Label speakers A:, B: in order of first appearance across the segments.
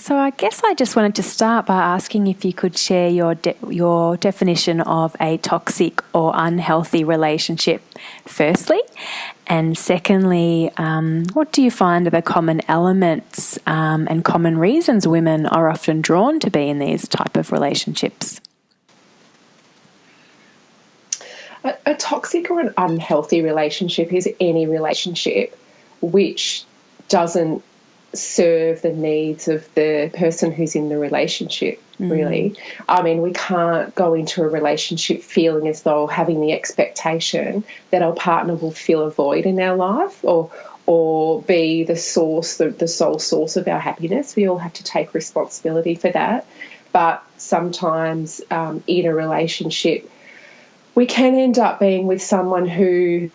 A: So I guess I just wanted to start by asking if you could share your definition of a toxic or unhealthy relationship, firstly. And secondly, what do you find are the common elements and common reasons women are often drawn to be in these type of relationships?
B: A toxic or an unhealthy relationship is any relationship which doesn't serve the needs of the person who's in the relationship, really. I mean, we can't go into a relationship feeling as though having the expectation that our partner will fill a void in our life or be the source, the sole source of our happiness. We all have to take responsibility for that. But sometimes in a relationship, we can end up being with someone who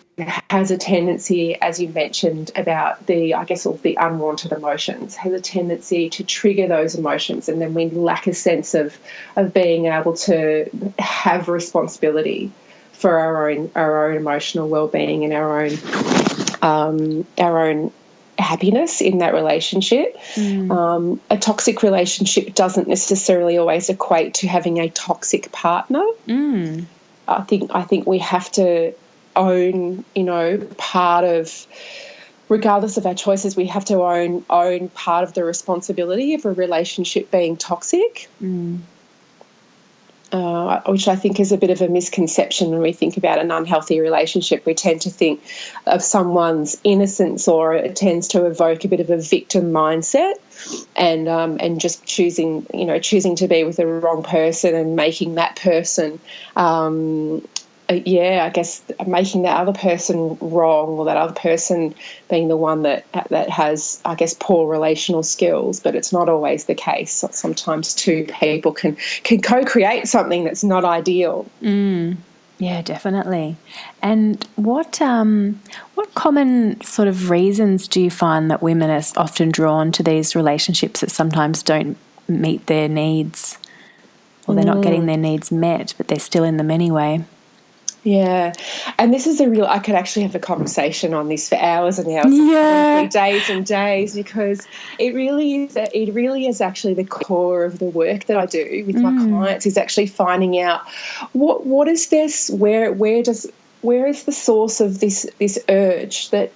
B: has a tendency, as you mentioned, about all the unwanted emotions, has a tendency to trigger those emotions, and then we lack a sense of being able to have responsibility for our own emotional well-being and our own happiness in that relationship. A toxic relationship doesn't necessarily always equate to having a toxic partner. I think we have to own, part of, regardless of our choices, we have to own part of the responsibility of a relationship being toxic, which I think is a bit of a misconception when we think about an unhealthy relationship. We tend to think of someone's innocence, or it tends to evoke a bit of a victim mindset, and just choosing to be with the wrong person and making that person, making that other person wrong, or that other person being the one that has, I guess, poor relational skills. But it's not always the case. Sometimes two people can co-create something that's not ideal.
A: Yeah, definitely. And what common sort of reasons do you find that women are often drawn to these relationships that sometimes don't meet their needs, or they're not getting their needs met, but they're still in them anyway?
B: Yeah, and this is I could actually have a conversation on this for hours and hours, probably days and days, because it really is actually the core of the work that I do with my clients, is actually finding out what is this, where is the source of this urge that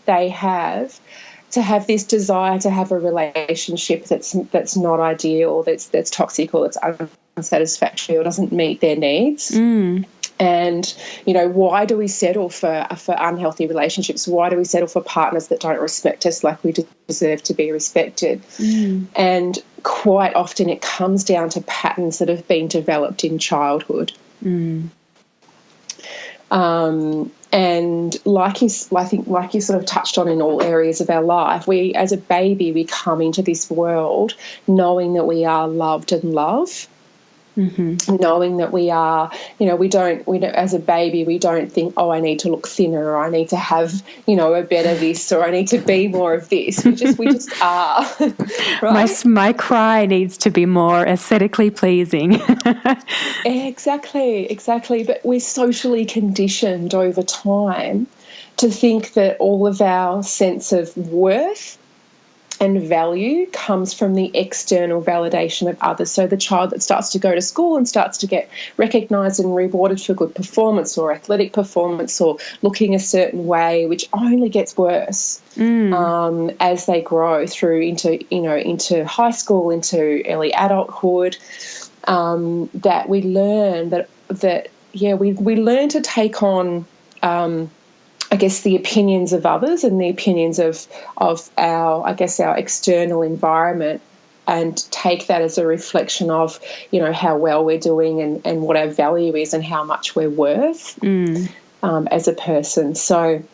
B: they have to have this desire to have a relationship that's not ideal, that's toxic, or that's unsatisfactory, or doesn't meet their needs. And, why do we settle for unhealthy relationships? Why do we settle for partners that don't respect us like we deserve to be respected? And quite often it comes down to patterns that have been developed in childhood. And like you sort of touched on, in all areas of our life, we, as a baby, we come into this world knowing that we are loved and loved. Knowing that we are, we don't, as a baby, we don't think, oh, I need to look thinner, or I need to have, a better this, or I need to be more of this. We just are. Right?
A: My cry needs to be more aesthetically pleasing.
B: Exactly. But we're socially conditioned over time to think that all of our sense of worth and value comes from the external validation of others. So the child that starts to go to school and starts to get recognised and rewarded for good performance, or athletic performance, or looking a certain way, which only gets worse as they grow through into high school, into early adulthood, that we learn we learn to take on I guess the opinions of others and the opinions of our external environment, and take that as a reflection of, how well we're doing and what our value is and how much we're worth as a person. So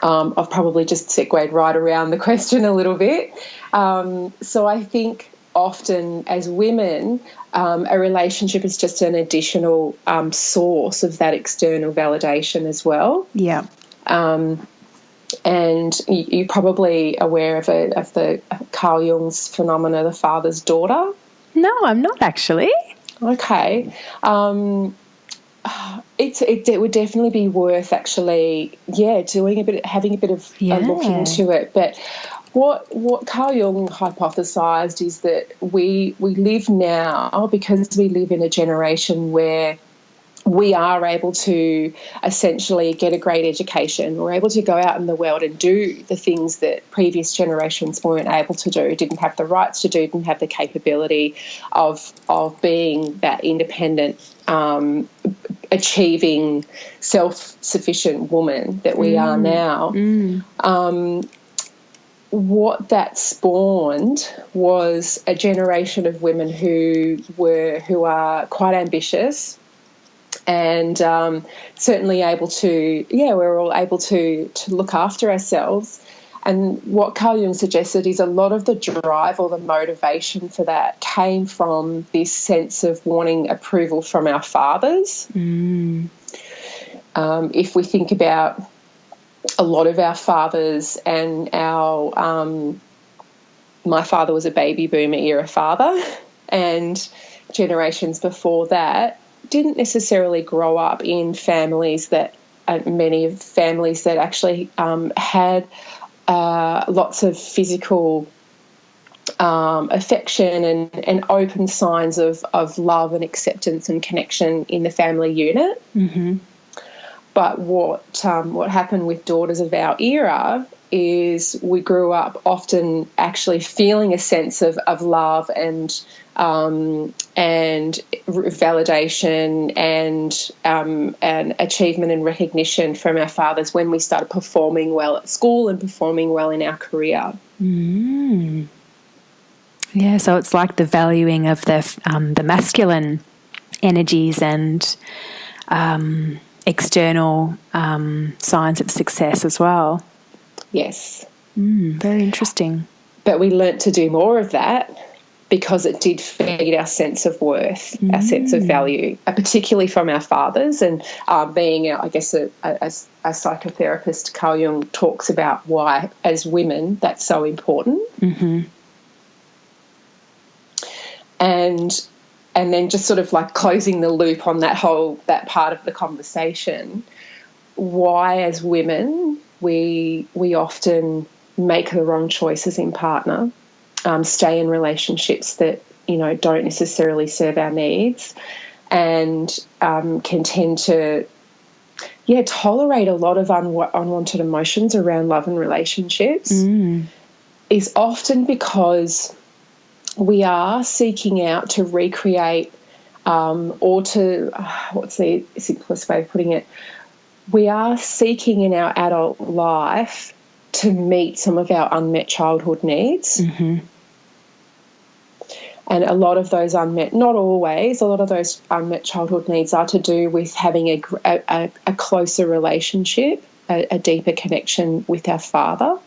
B: I've probably just segued right around the question a little bit. So I think often as women, a relationship is just an additional source of that external validation as well.
A: Yeah.
B: And you're probably aware of the Carl Jung's phenomena, the father's daughter.
A: No, I'm not actually.
B: Okay. It would definitely be worth actually, having a bit of a look into it. But what Carl Jung hypothesised is that we live now because we live in a generation where we are able to essentially get a great education. We're able to go out in the world and do the things that previous generations weren't able to do, didn't have the rights to do, didn't have the capability of being that independent, achieving, self-sufficient woman that we are now. What that spawned was a generation of women who are quite ambitious, and certainly able to, we're all able to look after ourselves. And what Carl Jung suggested is a lot of the drive or the motivation for that came from this sense of wanting approval from our fathers. If we think about a lot of our fathers and my father was a baby boomer era father, and generations before that didn't necessarily grow up in families that many of families that actually had lots of physical affection and open signs of love and acceptance and connection in the family unit. But what happened with daughters of our era is we grew up often actually feeling a sense of love and validation and achievement and recognition from our fathers when we started performing well at school and performing well in our career.
A: Yeah, so it's like the valuing of the masculine energies and external signs of success as well.
B: Yes.
A: Very interesting.
B: But we learnt to do more of that because it did feed our sense of worth, our sense of value, particularly from our fathers. And being, I guess, a psychotherapist, Carl Jung talks about why, as women, that's so important. And then just sort of like closing the loop on that part of the conversation, why, as women, we often make the wrong choices in partner, stay in relationships that, don't necessarily serve our needs, and can tend to, tolerate a lot of unwanted emotions around love and relationships, is often because we are seeking out to recreate or to, what's the simplest way of putting it, we are seeking in our adult life to meet some of our unmet childhood needs. And a lot of those unmet, not always, a lot of those unmet childhood needs are to do with having a closer relationship, a deeper connection with our father.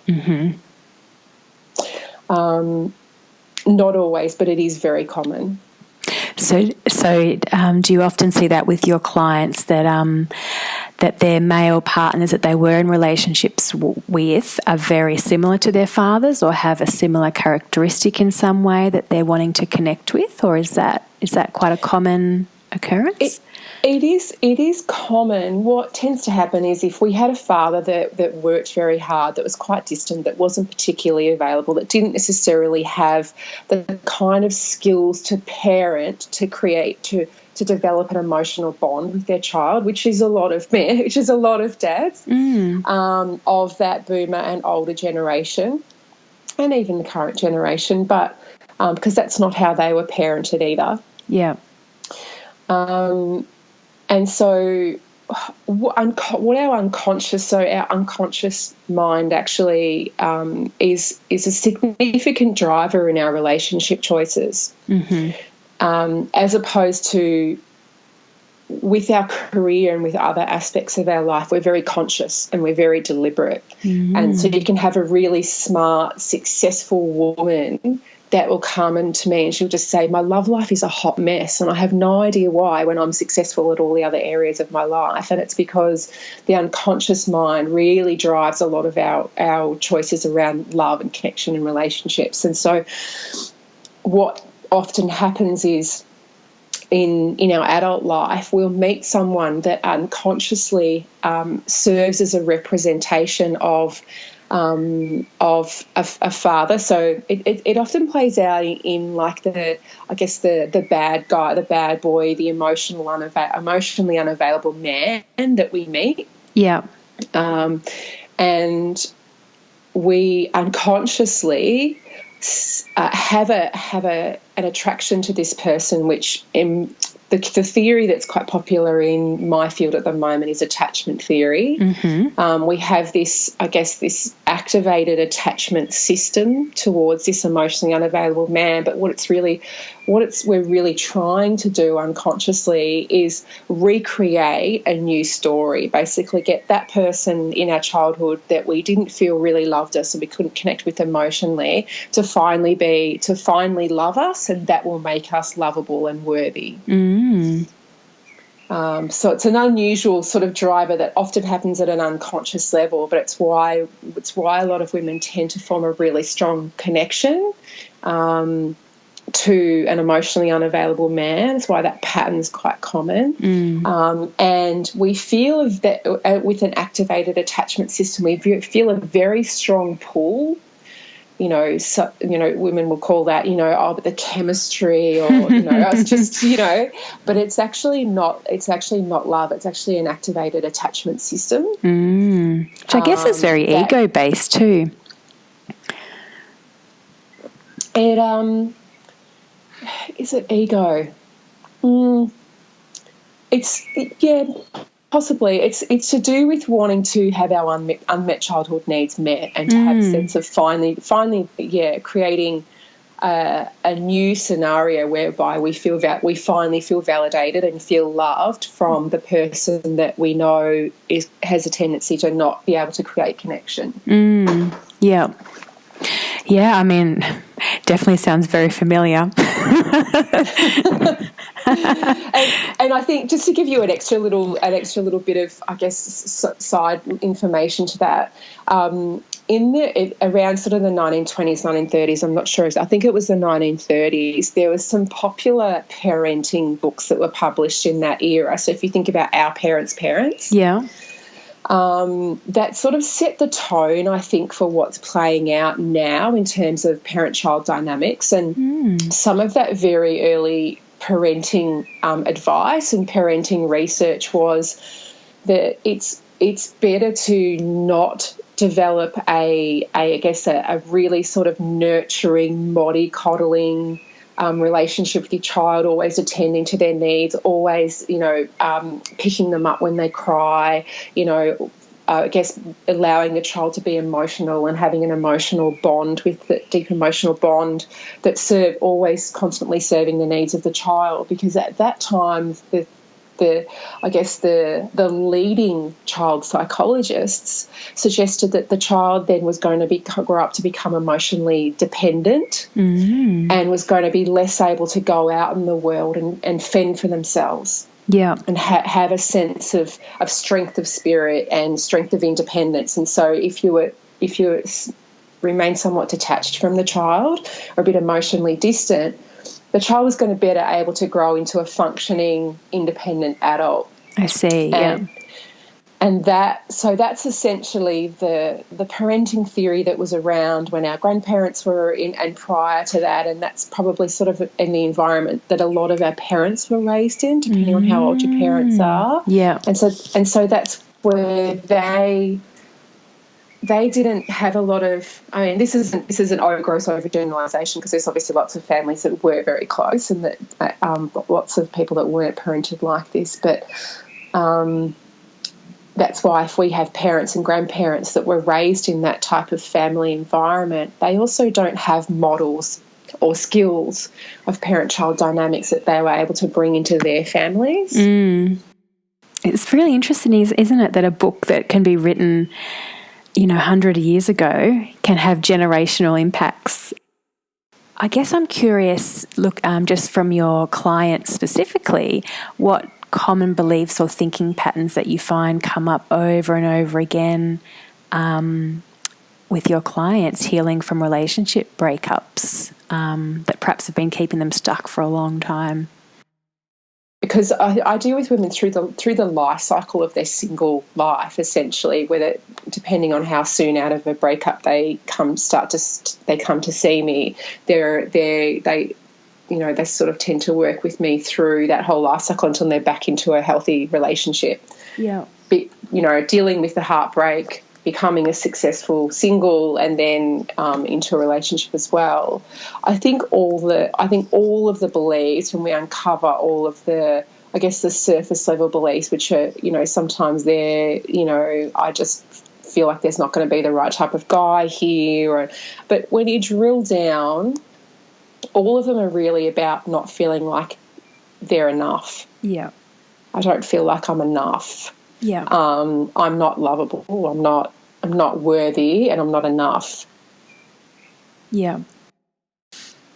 B: Not always, but it is very common.
A: So do you often see that with your clients that their male partners that they were in relationships with are very similar to their fathers, or have a similar characteristic in some way that they're wanting to connect with, or is that quite a common occurrence?
B: It is common. What tends to happen is if we had a father that worked very hard, that was quite distant, that wasn't particularly available, that didn't necessarily have the kind of skills to parent, to create, to develop an emotional bond with their child, which is a lot of men, which is a lot of dads of that boomer and older generation, and even the current generation, but because that's not how they were parented either.
A: Yeah.
B: And so what our unconscious mind actually is a significant driver in our relationship choices, as opposed to with our career and with other aspects of our life. We're very conscious and we're very deliberate. And so you can have a really smart, successful woman that will come into me and she'll just say, my love life is a hot mess and I have no idea why when I'm successful at all the other areas of my life. And it's because the unconscious mind really drives a lot of our choices around love and connection and relationships. And so what often happens is in our adult life, we'll meet someone that unconsciously serves as a representation of of a father. So it often plays out in like the bad guy, the bad boy, the emotionally unavailable man that we meet.
A: Yeah.
B: And we unconsciously have an attraction to this person, which the theory that's quite popular in my field at the moment is attachment theory.
A: Mm-hmm.
B: We have this activated attachment system towards this emotionally unavailable man, but what we're really trying to do unconsciously is recreate a new story, basically get that person in our childhood that we didn't feel really loved us and we couldn't connect with emotionally to finally love us, and that will make us lovable and worthy. So it's an unusual sort of driver that often happens at an unconscious level, but it's why a lot of women tend to form a really strong connection to an emotionally unavailable man. It's why that pattern is quite common. And we feel that with an activated attachment system, we feel a very strong pull. Women will call that, but the chemistry, or, it's just, but it's actually not love. It's actually an activated attachment system.
A: Which I guess is very ego-based too.
B: Is it ego? Possibly. It's to do with wanting to have our unmet childhood needs met, and to have a sense of finally, creating a new scenario whereby we finally feel validated and feel loved from the person that we know has a tendency to not be able to create connection.
A: Yeah. Yeah, I mean, definitely sounds very familiar.
B: And I think, just to give you an extra little bit of, I guess, side information to that, around sort of the 1920s, 1930s, I'm not sure, I think it was the 1930s, there was some popular parenting books that were published in that era. So if you think about our parents' parents, that sort of set the tone, I think, for what's playing out now in terms of parent-child dynamics. And some of that very early parenting advice and parenting research was that it's better to not develop a really sort of nurturing, mollycoddling relationship with your child, always attending to their needs, always, picking them up when they cry, allowing the child to be emotional and having an emotional bond with the deep emotional bond that always constantly serving the needs of the child. Because at that time, the leading child psychologists suggested that the child then was going to grow up to become emotionally dependent and was going to be less able to go out in the world and fend for themselves. Yeah, and have a sense of strength of spirit and strength of independence. And so if you remain somewhat detached from the child or a bit emotionally distant, the child was going to be better able to grow into a functioning, independent adult.
A: I see,
B: And that's essentially the parenting theory that was around when our grandparents were in, and prior to that, and that's probably sort of in the environment that a lot of our parents were raised in, depending on how old your parents are.
A: Yeah.
B: And so that's where they didn't have a lot of, I mean, this isn't gross overgeneralisation, because there's obviously lots of families that were very close and that lots of people that weren't parented like this, but that's why if we have parents and grandparents that were raised in that type of family environment, they also don't have models or skills of parent-child dynamics that they were able to bring into their families.
A: It's really interesting, isn't it, that a book that can be written 100 years ago can have generational impacts. I guess I'm curious, just from your clients specifically, what common beliefs or thinking patterns that you find come up over and over again with your clients healing from relationship breakups that perhaps have been keeping them stuck for a long time.
B: because I deal with women through the life cycle of their single life, essentially, whether depending on how soon out of a breakup they come to see me, they sort of tend to work with me through that whole life cycle until they're back into a healthy relationship.
A: Yeah.
B: Dealing with the heartbreak, becoming a successful single, and then into a relationship as well. I think all of the beliefs, when we uncover all of the, I guess, the surface level beliefs, which are, sometimes they're, I just feel like there's not going to be the right type of guy here. But when you drill down, all of them are really about not feeling like they're enough.
A: Yeah.
B: I don't feel like I'm enough.
A: Yeah.
B: I'm not lovable. I'm not worthy, and I'm not enough.
A: Yeah.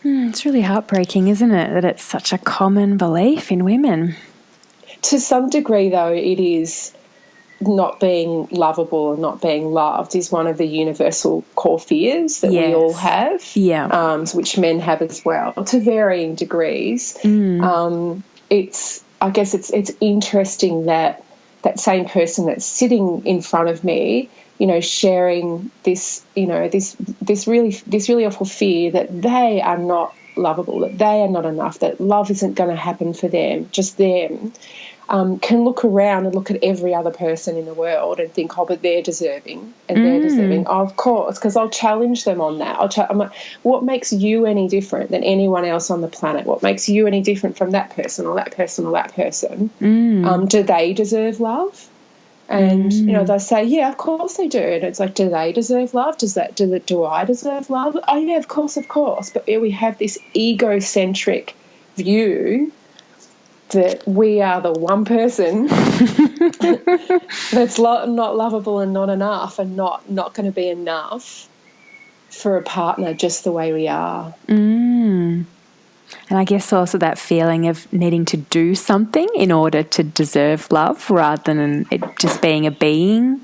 A: It's really heartbreaking, isn't it, that it's such a common belief in women?
B: To some degree, though, it is. Not being lovable and not being loved is one of the universal core fears that we all have, which men have as well, to varying degrees. I guess it's interesting that same person that's sitting in front of me, sharing this, this really awful fear that they are not lovable, that they are not enough, that love isn't going to happen for them, just them. Can look around and look at every other person in the world and think, oh, but they're deserving, and they're deserving. Oh, of course, because I'll challenge them on that. I'm like, what makes you any different than anyone else on the planet? What makes you any different from that person or that person or that person? Do they deserve love? And, they'll say, yeah, of course they do. And it's like, do they deserve love? Do I deserve love? Oh, yeah, of course. But we have this egocentric view that we are the one person that's not lovable and not enough, and not going to be enough for a partner just the way we are.
A: And I guess also that feeling of needing to do something in order to deserve love, rather than it just being a being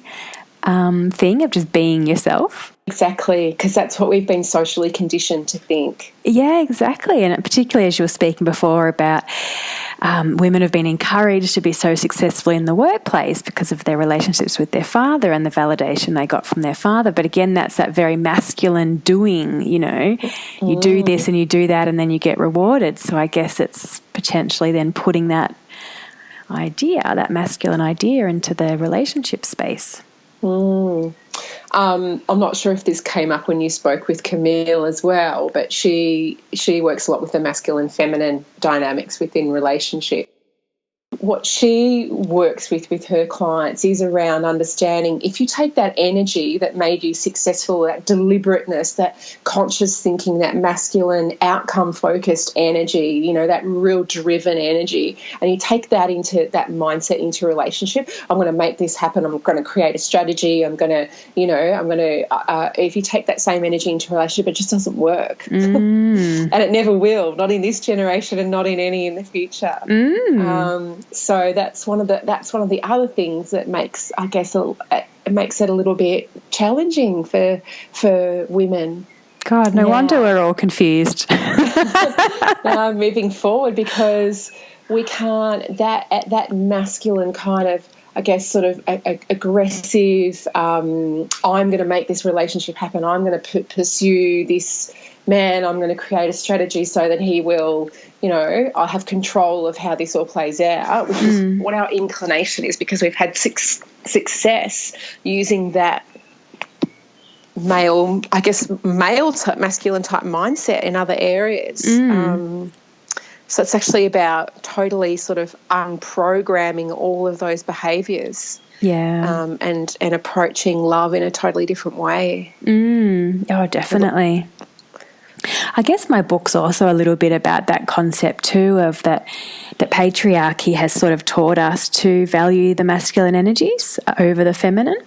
A: thing of just being yourself.
B: Exactly, because that's what we've been socially conditioned to think.
A: Yeah, exactly. And particularly as you were speaking before about women have been encouraged to be so successful in the workplace because of their relationships with their father and the validation they got from their father. But again, that's that very masculine doing, you do this and you do that and then you get rewarded. So I guess it's potentially then putting that masculine idea into the relationship space.
B: I'm not sure if this came up when you spoke with Camille as well, but she works a lot with the masculine feminine dynamics within relationship. What she works with her clients is around understanding, if you take that energy that made you successful, that deliberateness, that conscious thinking, that masculine outcome-focused energy, that real driven energy, and you take that mindset into a relationship, I'm going to make this happen, I'm going to create a strategy, if you take that same energy into a relationship, it just doesn't work. And it never will, not in this generation and not in any in the future. So that's one of the other things that makes, I guess, it makes it a little bit challenging for women.
A: God, no wonder we're all confused.
B: Moving forward, because we can't, that masculine kind of, I guess, sort of aggressive, I'm going to make this relationship happen, I'm going to pursue this man, I'm going to create a strategy so that he will, I have control of how this all plays out, which is what our inclination is, because we've had success using that male type, masculine type mindset in other areas. So it's actually about totally sort of unprogramming all of those behaviours.
A: Yeah.
B: And approaching love in a totally different way.
A: Oh, definitely. I guess my book's also a little bit about that concept too, of that patriarchy has sort of taught us to value the masculine energies over the feminine.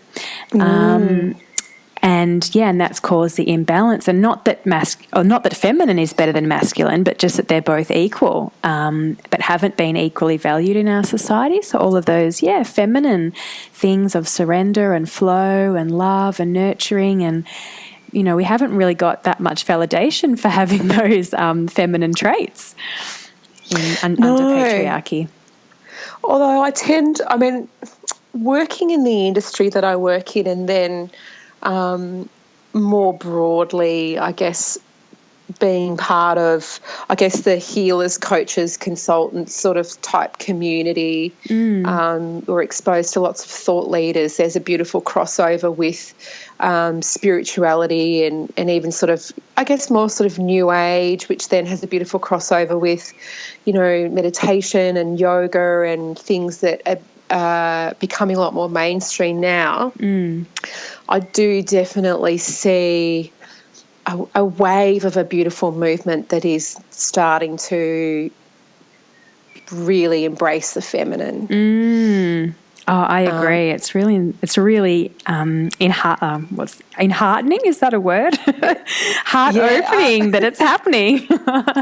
A: And that's caused the imbalance, and not that feminine is better than masculine, but just that they're both equal, but haven't been equally valued in our society. So all of those, feminine things of surrender and flow and love and nurturing, and we haven't really got that much validation for having those feminine traits under patriarchy.
B: Although working in the industry that I work in, and then more broadly, I guess, being part of, I guess, the healers, coaches, consultants sort of type community, we're exposed to lots of thought leaders. There's a beautiful crossover with spirituality and even sort of, I guess, more sort of new age, which then has a beautiful crossover with, meditation and yoga and things that are becoming a lot more mainstream now. I do definitely see a wave of a beautiful movement that is starting to really embrace the feminine.
A: Oh, I agree. It's really enheartening. Is that a word? Heart opening that it's happening.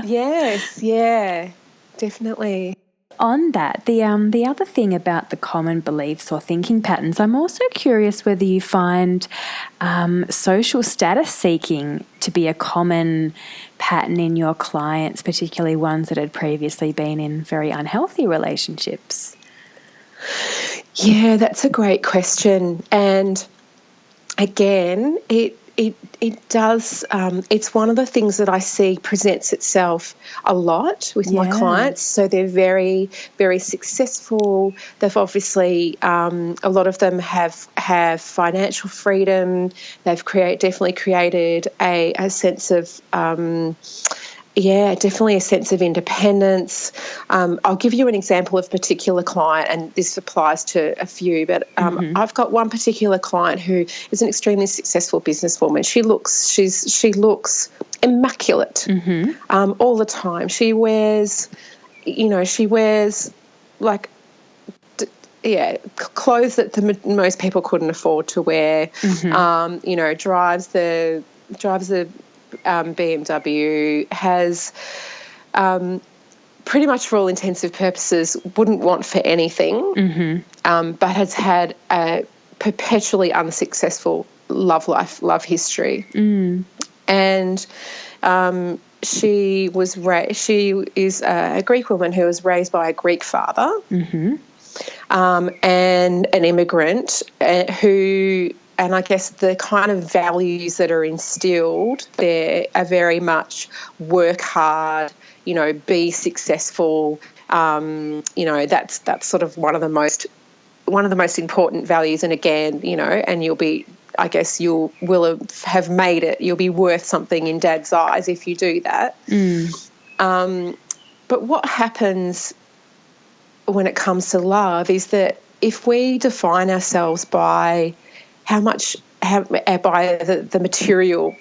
B: Yes, yeah, definitely.
A: On that, the other thing about the common beliefs or thinking patterns, I'm also curious whether you find social status seeking to be a common pattern in your clients, particularly ones that had previously been in very unhealthy relationships.
B: Yeah, that's a great question. And again, it does, it's one of the things that I see presents itself a lot with my clients. So they're very, very successful. They've obviously, a lot of them have financial freedom. They've definitely created a sense of, definitely a sense of independence. I'll give you an example of a particular client, and this applies to a few, but I've got one particular client who is an extremely successful businesswoman. She looks immaculate all the time. She wears like clothes that most people couldn't afford to wear. Drives the BMW, has pretty much for all intensive purposes wouldn't want for anything, but has had a perpetually unsuccessful love history. And she is a Greek woman who was raised by a Greek father, and an immigrant and I guess the kind of values that are instilled there are very much work hard, be successful. That's sort of one of the most important values. And again, and you'll be, I guess you will have made it. You'll be worth something in Dad's eyes if you do that. But what happens when it comes to love is that if we define ourselves by by the material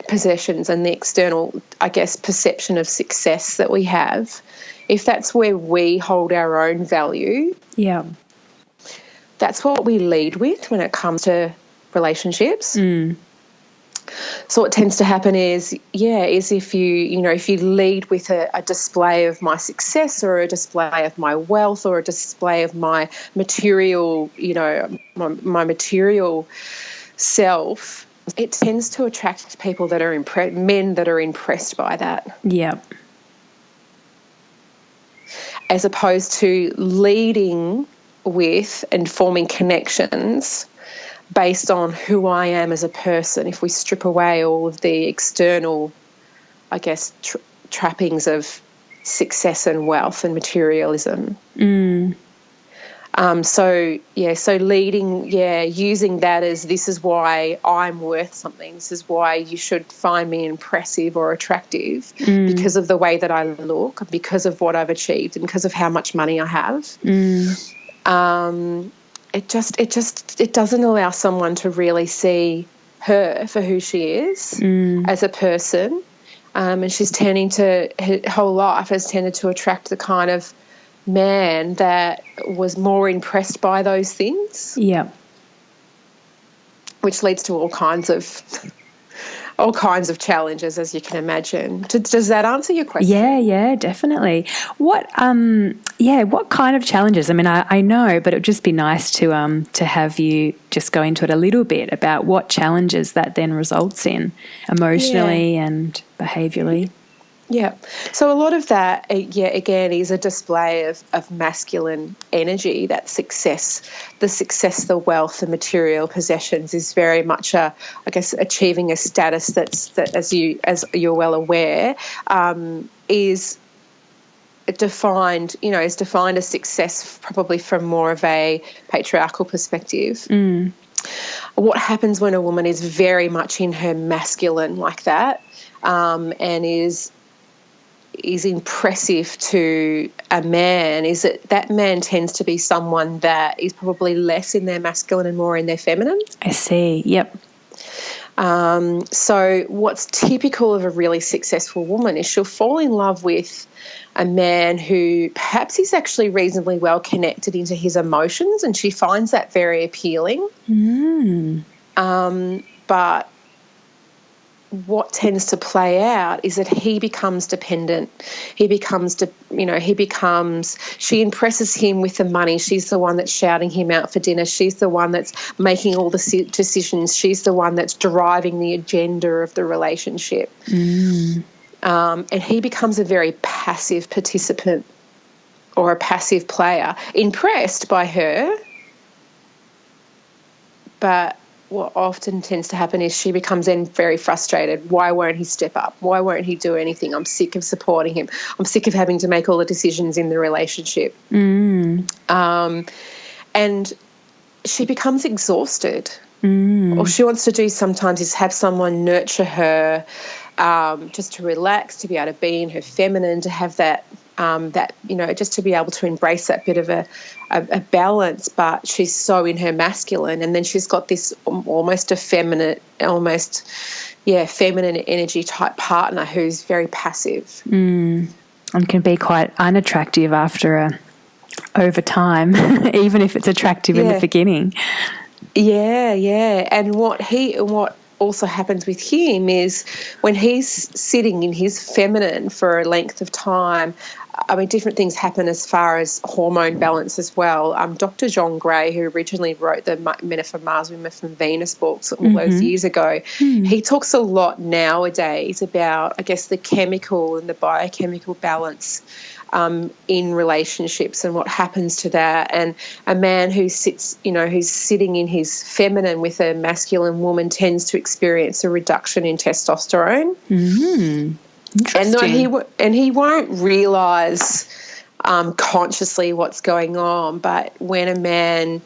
B: possessions and the external, I guess, perception of success that we have, if that's where we hold our own value, that's what we lead with when it comes to relationships. So what tends to happen is if you lead with a display of my success or a display of my wealth or a display of my material, my material self, it tends to attract people that are men that are impressed by that.
A: Yeah.
B: As opposed to leading with and forming connections based on who I am as a person. If we strip away all of the external, I guess, trappings of success and wealth and materialism. So leading, using that as this is why I'm worth something. This is why you should find me impressive or attractive because of the way that I look, because of what I've achieved, and because of how much money I have. It doesn't allow someone to really see her for who she is as a person, and she's her whole life has tended to attract the kind of man that was more impressed by those things. Yeah, which leads to all kinds of challenges, as you can imagine. Does that answer your question?
A: Yeah, definitely. What kind of challenges? I mean, I know, but it would just be nice to have you just go into it a little bit about what challenges that then results in emotionally and behaviourally.
B: Yeah. So a lot of that, again, is a display of masculine energy. That success, the wealth, the material possessions is very much achieving a status that as you're well aware, is defined as success probably from more of a patriarchal perspective. What happens when a woman is very much in her masculine like that, and is impressive to a man, is that man tends to be someone that is probably less in their masculine and more in their feminine.
A: I see. Yep.
B: So what's typical of a really successful woman is she'll fall in love with a man who perhaps is actually reasonably well connected into his emotions, and she finds that very appealing. But what tends to play out is that he becomes dependent. She impresses him with the money. She's the one that's shouting him out for dinner. She's the one that's making all the decisions. She's the one that's driving the agenda of the relationship. And he becomes a very passive participant or a passive player, impressed by her, but what often tends to happen is she becomes then very frustrated. Why won't he step up? Why won't he do anything? I'm sick of supporting him. I'm sick of having to make all the decisions in the relationship. And she becomes exhausted. All she wants to do sometimes is have someone nurture her, just to relax, to be able to be in her feminine, to have that just to be able to embrace that bit of a balance. But she's so in her masculine, and then she's got this almost feminine energy type partner who's very passive.
A: And can be quite unattractive over time, even if it's attractive in the beginning. Yeah.
B: And what also happens with him is when he's sitting in his feminine for a length of time, I mean, different things happen as far as hormone balance as well. Dr. John Gray, who originally wrote the Men Are From Mars, Women Are From Venus books all those years ago, he talks a lot nowadays about, I guess, the chemical and the biochemical balance in relationships and what happens to that. And a man who's sitting in his feminine with a masculine woman tends to experience a reduction in testosterone.
A: Interesting.
B: And he won't realise consciously what's going on, but when a man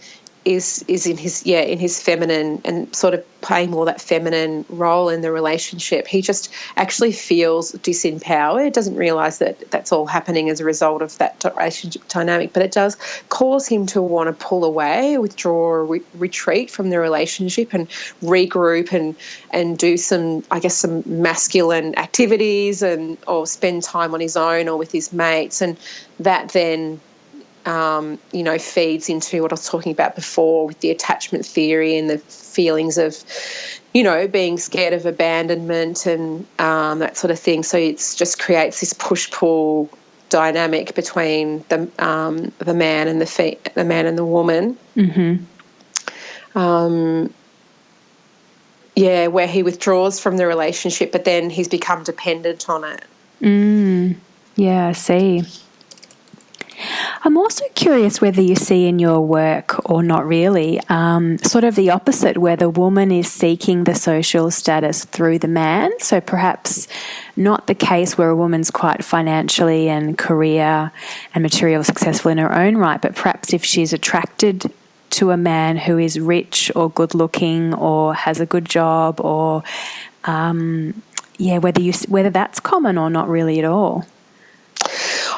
B: is in his feminine and sort of playing more that feminine role in the relationship, he just actually feels disempowered, doesn't realise that that's all happening as a result of that relationship dynamic, but it does cause him to want to pull away, withdraw, or retreat from the relationship and regroup and do some masculine activities or spend time on his own or with his mates, and that then feeds into what I was talking about before with the attachment theory and the feelings of, being scared of abandonment and that sort of thing. So it's just creates this push-pull dynamic between the man and the man and the woman. Where he withdraws from the relationship, but then he's become dependent on it.
A: Yeah, I see. I'm also curious whether you see in your work, or not really, sort of the opposite, where the woman is seeking the social status through the man. So perhaps not the case where a woman's quite financially and career and material successful in her own right, but perhaps if she's attracted to a man who is rich or good looking or has a good job, or whether that's common or not really at all.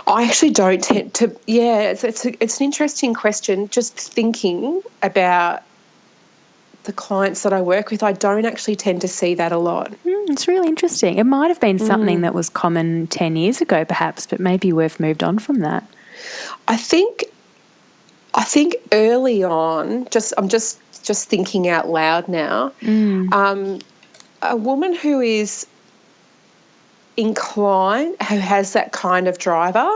B: I actually don't tend to. Yeah, it's an interesting question. Just thinking about the clients that I work with, I don't actually tend to see that a lot.
A: It's really interesting. It might have been something that was common 10 years ago, perhaps, but maybe we've moved on from that.
B: I think early on, I'm just thinking out loud now. A woman who is inclined, who has that kind of driver,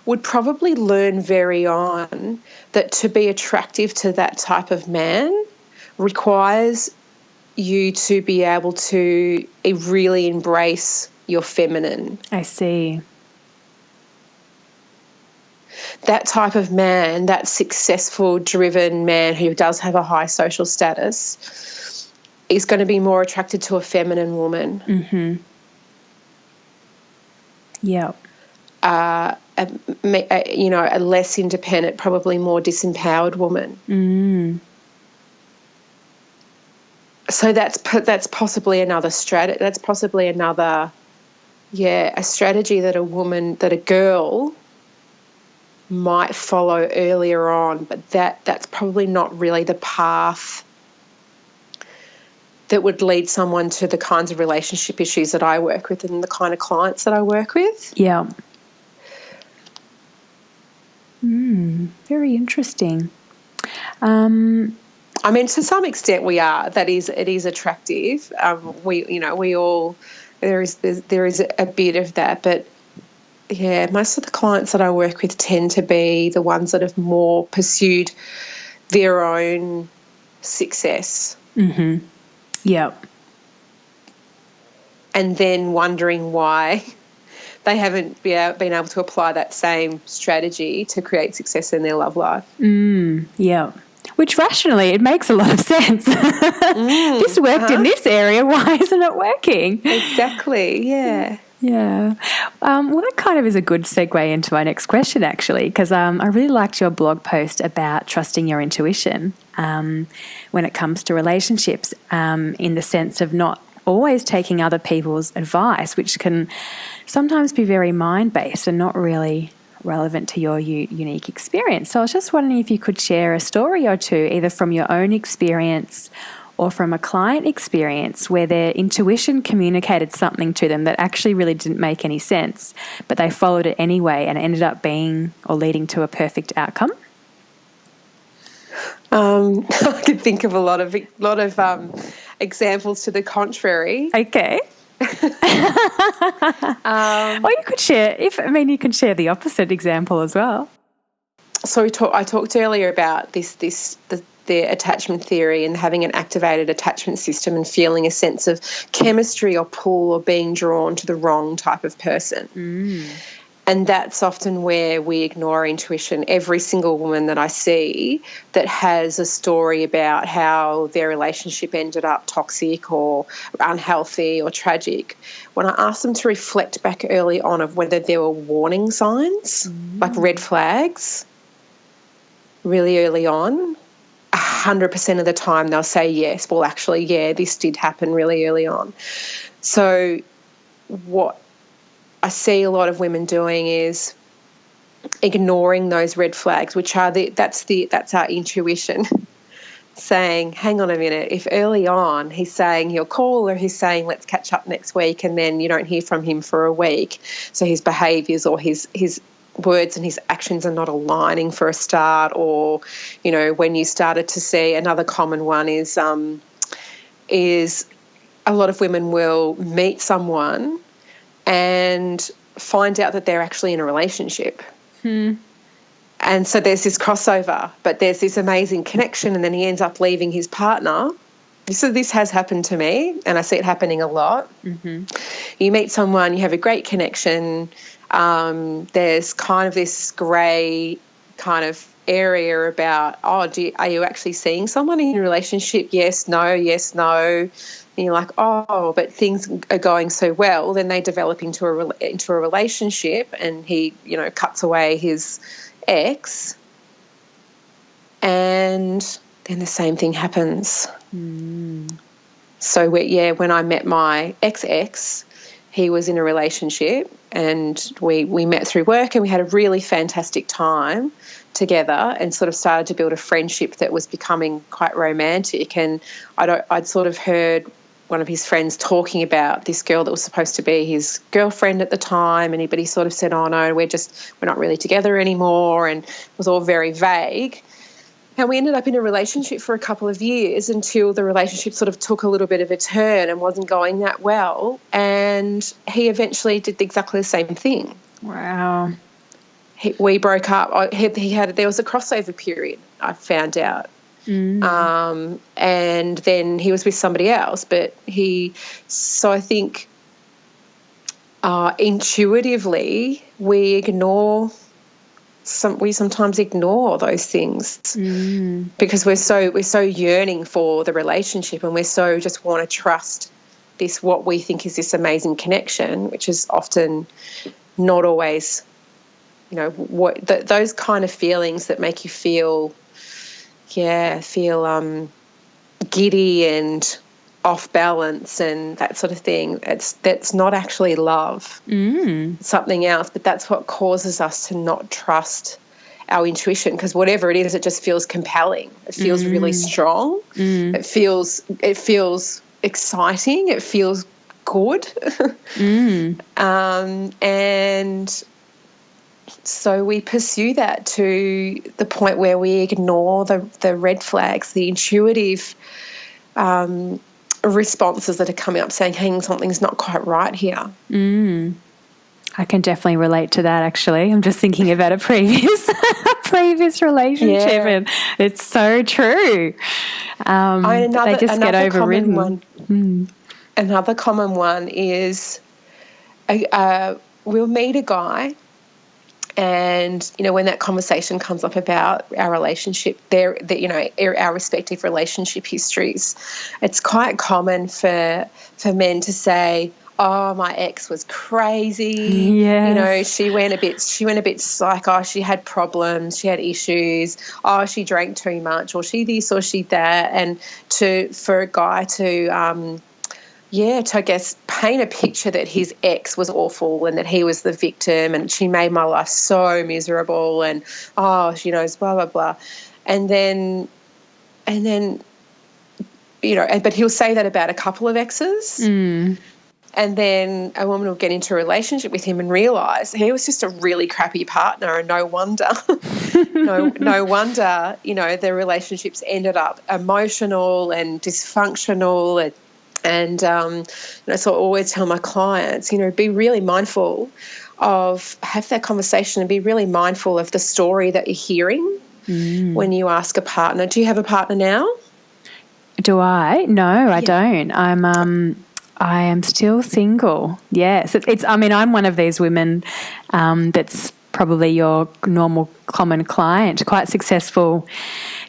B: would probably learn very on that to be attractive to that type of man requires you to be able to really embrace you're feminine.
A: I see.
B: That type of man, that successful, driven man who does have a high social status, is going to be more attracted to a feminine woman.
A: Mm-hmm. Yeah.
B: A less independent, probably more disempowered woman.
A: Mm.
B: So that's possibly another strategy. That's possibly another, a strategy that a girl might follow earlier on, but that's probably not really the path that would lead someone to the kinds of relationship issues that I work with and the kind of clients that I work with.
A: Yeah. Very interesting.
B: I mean, to some extent, it is attractive. There is a bit of that, but yeah, most of the clients that I work with tend to be the ones that have more pursued their own success.
A: Mm-hmm. Yeah.
B: And then wondering why they haven't been able to apply that same strategy to create success in their love life.
A: Yeah. Which rationally, it makes a lot of sense. This worked in this area. Why isn't it working?
B: Exactly, yeah.
A: Yeah. Well, that kind of is a good segue into my next question, actually, because I really liked your blog post about trusting your intuition when it comes to relationships, in the sense of not always taking other people's advice, which can sometimes be very mind-based and not really relevant to your unique experience. So I was just wondering if you could share a story or two, either from your own experience or from a client experience, where their intuition communicated something to them that actually really didn't make any sense, but they followed it anyway and it ended up being or leading to a perfect outcome.
B: I could think of a lot of examples to the contrary.
A: Okay. Or you could share, you can share the opposite example as well.
B: So I talked earlier about the attachment theory and having an activated attachment system and feeling a sense of chemistry or pull or being drawn to the wrong type of person. And that's often where we ignore intuition. Every single woman that I see that has a story about how their relationship ended up toxic or unhealthy or tragic, when I ask them to reflect back early on of whether there were warning signs, like red flags, really early on, 100% of the time they'll say yes. Well, actually, yeah, this did happen really early on. So what I see a lot of women doing is ignoring those red flags, which are that's our intuition saying, hang on a minute, if early on he's saying he'll call or he's saying let's catch up next week and then you don't hear from him for a week, so his behaviours or his words and his actions are not aligning for a start, or, when you started to see, another common one is a lot of women will meet someone and find out that they're actually in a relationship. And so there's this crossover, but there's this amazing connection, and then he ends up leaving his partner. So this has happened to me, and I see it happening a lot. You meet someone, you have a great connection, there's kind of this grey kind of area about, are you actually seeing someone in a relationship? Yes, no, yes, no. And you're like, but things are going so well. Then they develop into a relationship, and he, cuts away his ex, and then the same thing happens. So when I met my ex, he was in a relationship, and we met through work, and we had a really fantastic time together and sort of started to build a friendship that was becoming quite romantic. And I'd sort of heard one of his friends talking about this girl that was supposed to be his girlfriend at the time, but he sort of said, oh no, we're not really together anymore, and it was all very vague. And we ended up in a relationship for a couple of years until the relationship sort of took a little bit of a turn and wasn't going that well, and he eventually did exactly the same thing.
A: Wow.
B: We broke up. There was a crossover period, I found out. And then he was with somebody else, so I think intuitively we sometimes ignore those things because we're so yearning for the relationship, and we're so just want to trust this, what we think is this amazing connection, which is often not always, those kind of feelings that make you feel giddy and off balance and that sort of thing. That's not actually love. It's something else, but that's what causes us to not trust our intuition, because whatever it is, it just feels compelling. It feels really strong. It feels exciting. It feels good. And so we pursue that to the point where we ignore the red flags, the intuitive responses that are coming up saying, hey, something's not quite right here.
A: I can definitely relate to that, actually. I'm just thinking about a previous relationship, and it's so true. They just get overridden.
B: Another common one is we'll meet a guy, and when that conversation comes up about our relationship, our respective relationship histories, it's quite common for men to say, oh, my ex was crazy.
A: Yes.
B: She went a bit psycho. She had problems. She had issues. Oh, she drank too much, or she this or she that. And for a guy to I guess paint a picture that his ex was awful and that he was the victim and she made my life so miserable and she knows blah blah blah, and then but he'll say that about a couple of exes. And then a woman will get into a relationship with him and realise he was just a really crappy partner, and no wonder, no wonder, their relationships ended up emotional and dysfunctional. And so I always tell my clients, be really mindful have that conversation and be really mindful of the story that you're hearing when you ask a partner. Do you have a partner now?
A: Do I? No, I don't. I am still single. Yes. I'm one of these women that's probably your normal common client, quite successful,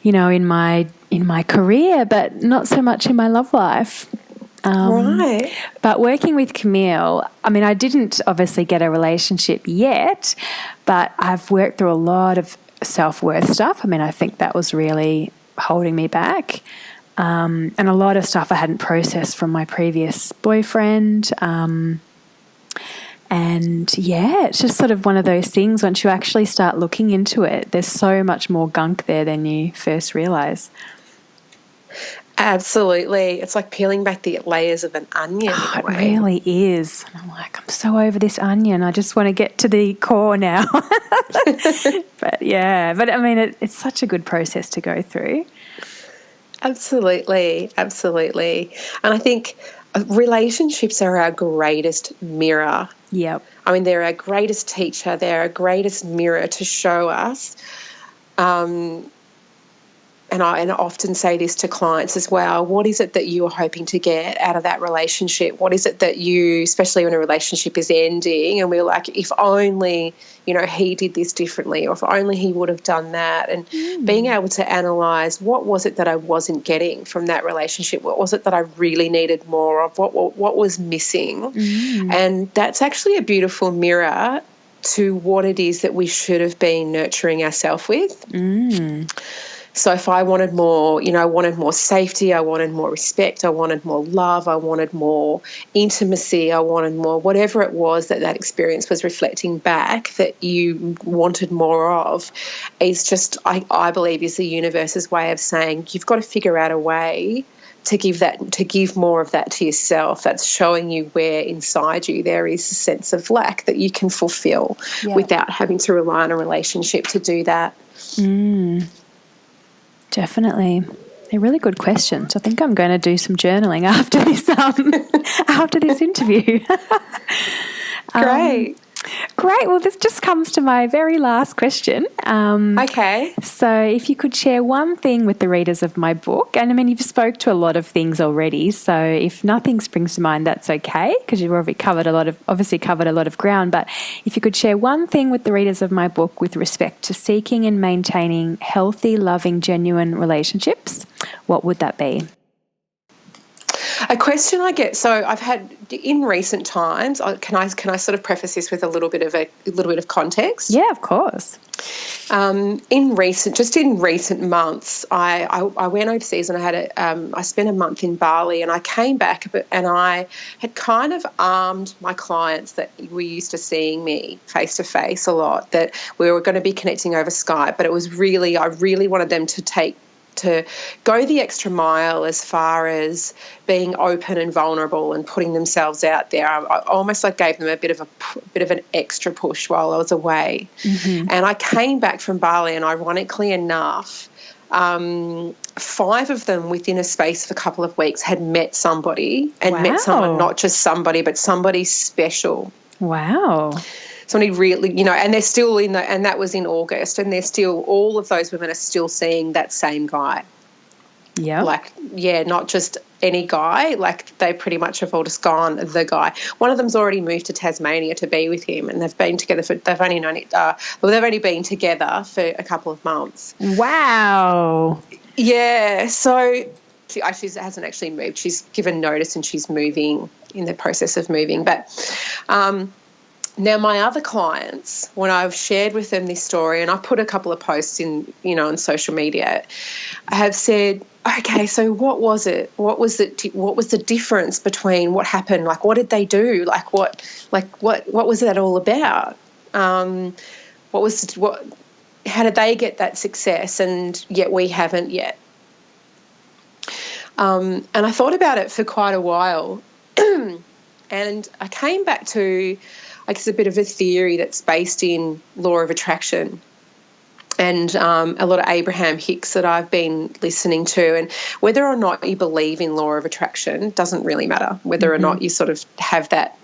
A: in my career, but not so much in my love life.
B: Right.
A: But working with Camille, I didn't obviously get a relationship yet, but I've worked through a lot of self-worth stuff. I think that was really holding me back. And a lot of stuff I hadn't processed from my previous boyfriend. It's just sort of one of those things, once you actually start looking into it, there's so much more gunk there than you first realise.
B: Absolutely. It's like peeling back the layers of an onion.
A: It really is. And I'm like, I'm so over this onion. I just want to get to the core now. It's such a good process to go through.
B: Absolutely. And I think relationships are our greatest mirror.
A: Yep.
B: They're our greatest teacher. They're our greatest mirror to show us. And I often say this to clients as well, what is it that you are hoping to get out of that relationship? What is it that you, especially when a relationship is ending, and we're like, if only, he did this differently, or if only he would have done that, and being able to analyse what was it that I wasn't getting from that relationship? What was it that I really needed more of? What was missing? And that's actually a beautiful mirror to what it is that we should have been nurturing ourselves with. So if I wanted more, I wanted more safety, I wanted more respect, I wanted more love, I wanted more intimacy, I wanted more, whatever it was that experience was reflecting back that you wanted more of, is just, I believe, is the universe's way of saying you've got to figure out a way to give more of that to yourself. That's showing you where inside you there is a sense of lack that you can fulfill without having to rely on a relationship to do that. Definitely.
A: They're really good questions. I think I'm going to do some journaling after this interview.
B: Great.
A: great. Well, this just comes to my very last question.
B: Okay.
A: So if you could share one thing with the readers of my book, and I mean, you've spoke to a lot of things already, so if nothing springs to mind, that's okay, because you've already covered a lot of ground. But if you could share one thing with the readers of my book with respect to seeking and maintaining healthy, loving, genuine relationships, what would that be?
B: A question I get, so I've had in recent times. Can I sort of preface this with a little bit of context?
A: Yeah, of course.
B: In recent months, I went overseas and I spent a month in Bali, and I came back and I had kind of armed my clients that were used to seeing me face to face a lot, that we were going to be connecting over Skype, but I really wanted them to go the extra mile as far as being open and vulnerable and putting themselves out there. I almost gave them a bit of an extra push while I was away. Mm-hmm. And I came back from Bali, and ironically enough, 5 of them within a space of a couple of weeks had met somebody, and met someone, not just somebody, but somebody special.
A: Wow.
B: Somebody really, and they're still and that was in August, and all of those women are still seeing that same guy.
A: Yeah.
B: Not just any guy, they pretty much have all just gone the guy. One of them's already moved to Tasmania to be with him, and they've been together they've only been together for a couple of months.
A: Wow.
B: Yeah. So she hasn't actually moved. She's given notice and she's moving, in the process of moving. But, now, my other clients, when I've shared with them this story, and I put a couple of posts in, on social media, I have said, okay, so what was it? What was the difference between what happened? What did they do? What was that all about? How did they get that success? And yet we haven't yet. And I thought about it for quite a while, and I came back to, I guess, a bit of a theory that's based in law of attraction, and a lot of Abraham Hicks that I've been listening to. And whether or not you believe in law of attraction doesn't really matter. Whether or not you sort of have that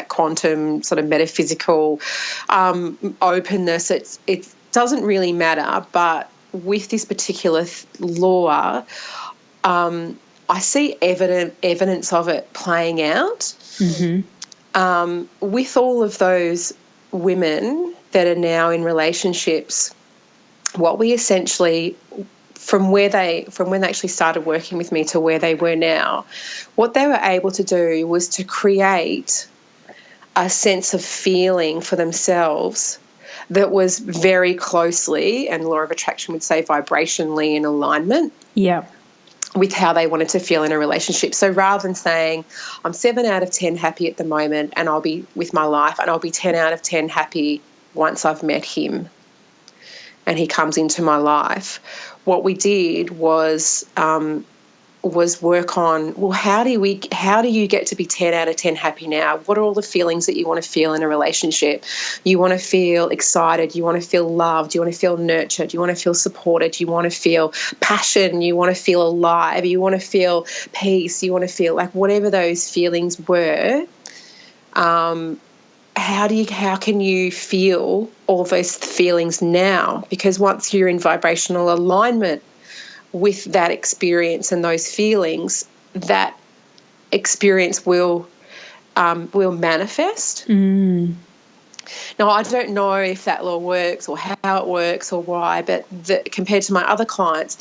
B: quantum sort of metaphysical openness, it doesn't really matter. But with this particular law, I see evidence of it playing out. Mm-hmm. With all of those women that are now in relationships, what we essentially, from when they actually started working with me to where they were now, what they were able to do was to create a sense of feeling for themselves that was very closely, and law of attraction would say vibrationally, in alignment. Yeah. With how they wanted to feel in a relationship. So rather than saying, I'm 7 out of 10 happy at the moment and I'll be with my life, and I'll be 10 out of 10 happy once I've met him and he comes into my life, what we did was work on, well, how do you get to be 10 out of 10 happy now? What are all the feelings that you want to feel in a relationship? You want to feel excited. You want to feel loved. You want to feel nurtured. You want to feel supported. You want to feel passion. You want to feel alive. You want to feel peace. You want to feel whatever those feelings were. How can you feel all those feelings now? Because once you're in vibrational alignment with that experience and those feelings, that experience will manifest. Mm. Now, I don't know if that law works or how it works or why, but compared to my other clients,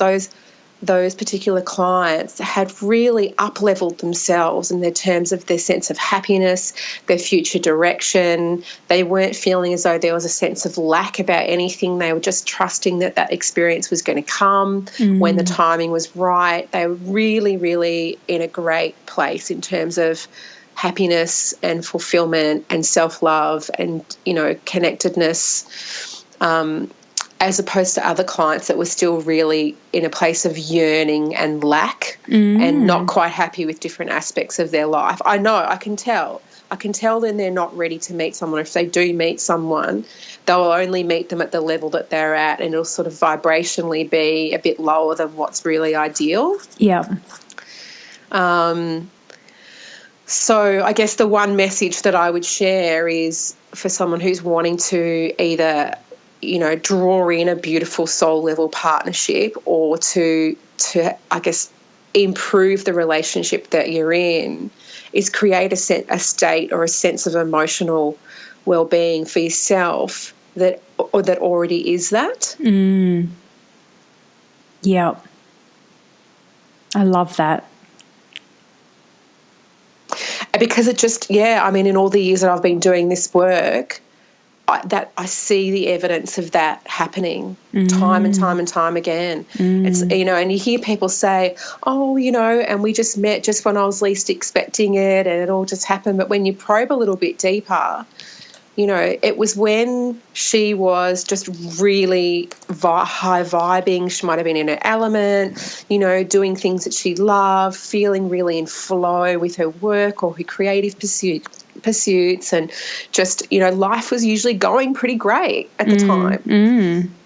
B: those particular clients had really up-leveled themselves in their terms of their sense of happiness, their future direction. They weren't feeling as though there was a sense of lack about anything. They were just trusting that experience was going to come when the timing was right. They were really, really in a great place in terms of happiness and fulfillment and self-love and, connectedness, as opposed to other clients that were still really in a place of yearning and lack and not quite happy with different aspects of their life. I know, I can tell. I can tell then they're not ready to meet someone. If they do meet someone, they'll only meet them at the level that they're at, and it'll sort of vibrationally be a bit lower than what's really ideal. Yeah. So I guess the one message that I would share is for someone who's wanting to either, draw in a beautiful soul level partnership or to I guess, improve the relationship that you're in, is create a state or a sense of emotional well-being for yourself that already is that.
A: Yeah. I love that.
B: Because it just, in all the years that I've been doing this work, I see the evidence of that happening time and time and time again. It's, and you hear people say, oh, and we just met just when I was least expecting it and it all just happened. But when you probe a little bit deeper, it was when she was just really high vibing. She might have been in her element, doing things that she loved, feeling really in flow with her work or her creative pursuits, and just, life was usually going pretty great at the time.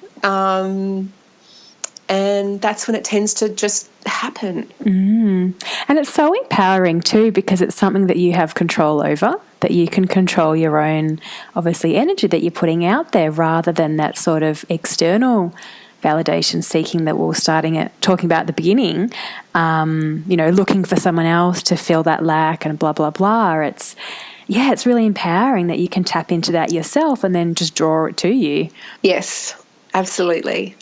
B: And that's when it tends to just happen.
A: And it's so empowering too, because it's something that you have control over, that you can control your own, obviously, energy that you're putting out there, rather than that sort of external validation seeking that we were talking about at the beginning, looking for someone else to fill that lack and blah, blah, blah. It's really empowering that you can tap into that yourself and then just draw it to you.
B: Yes, absolutely.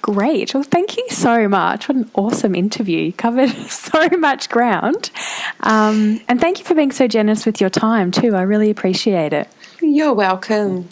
A: Great. Well, thank you so much. What an awesome interview. Covered so much ground. And thank you for being so generous with your time too. I really appreciate it.
B: You're welcome.